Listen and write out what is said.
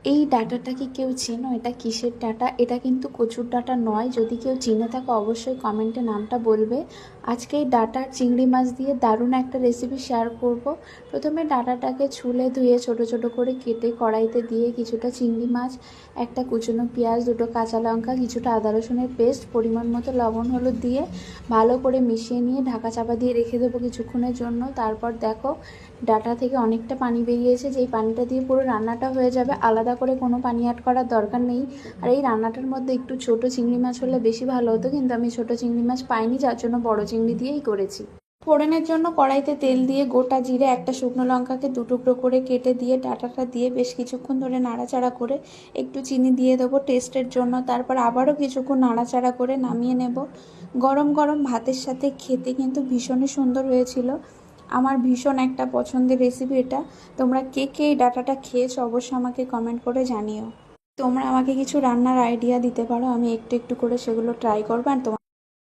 এই ডাঁটাটা কি কেউ চেনো? এটা কিসের ডাঁটা? এটা কিন্তু কচুর ডাঁটা নয়। যদি কেউ চিনে থাকো অবশ্যই কমেন্টে নামটা বলবে। আজকে এই ডাঁটা আর চিংড়ি মাছ দিয়ে দারুণ একটা রেসিপি শেয়ার করব। প্রথমে ডাঁটাটাকে ছুলে ধুয়ে ছোট ছোট করে কেটে কড়াইতে দিয়ে কিছুটা চিংড়ি মাছ, একটা কুচনো পেঁয়াজ, দুটো কাঁচা লঙ্কা, কিছুটা আদা রসুনের পেস্ট, পরিমাণ মতো লবণ হলুদ দিয়ে ভালো করে মিশিয়ে নিয়ে ঢাকা চাপা দিয়ে রেখে দেবো কিছুক্ষণের জন্য। তারপর দেখো ডাঁটা থেকে অনেকটা পানি বেরিয়েছে, যেই পানিটা দিয়ে পুরো রান্নাটা হয়ে যাবে, আলাদা করে কোনো পানি অ্যাড করার দরকার নেই। আর এই রান্নাটার মধ্যে একটু ছোট চিংড়ি মাছ হলে বেশি ভালো হতো, কিন্তু আমি ছোট চিংড়ি মাছ পাইনি, যার জন্য বড় চিংড়ি দিয়েই করেছি। ফোড়নের জন্য কড়াইতে তেল দিয়ে গোটা জিরে, একটা শুকনো লঙ্কাকে দু টুকরো করে কেটে দিয়ে ডাঁটাটা দিয়ে বেশ কিছুক্ষণ ধরে নাড়াচাড়া করে একটু চিনি দিয়ে দেবো টেস্টের জন্য। তারপর আবারও কিছুক্ষণ নাড়াচাড়া করে নামিয়ে নেব। গরম গরম ভাতের সাথে খেতে কিন্তু ভীষণই সুন্দর হয়েছিল। আমার ভীষণ একটা পছন্দের রেসিপি এটা। তোমরা কে কে এই ডাঁটাটা খেয়েছো অবশ্যই আমাকে কমেন্ট করে জানিও। তোমরা আমাকে কিছু রান্নার আইডিয়া দিতে পারো, আমি একটু একটু করে সেগুলো ট্রাই করবো। আর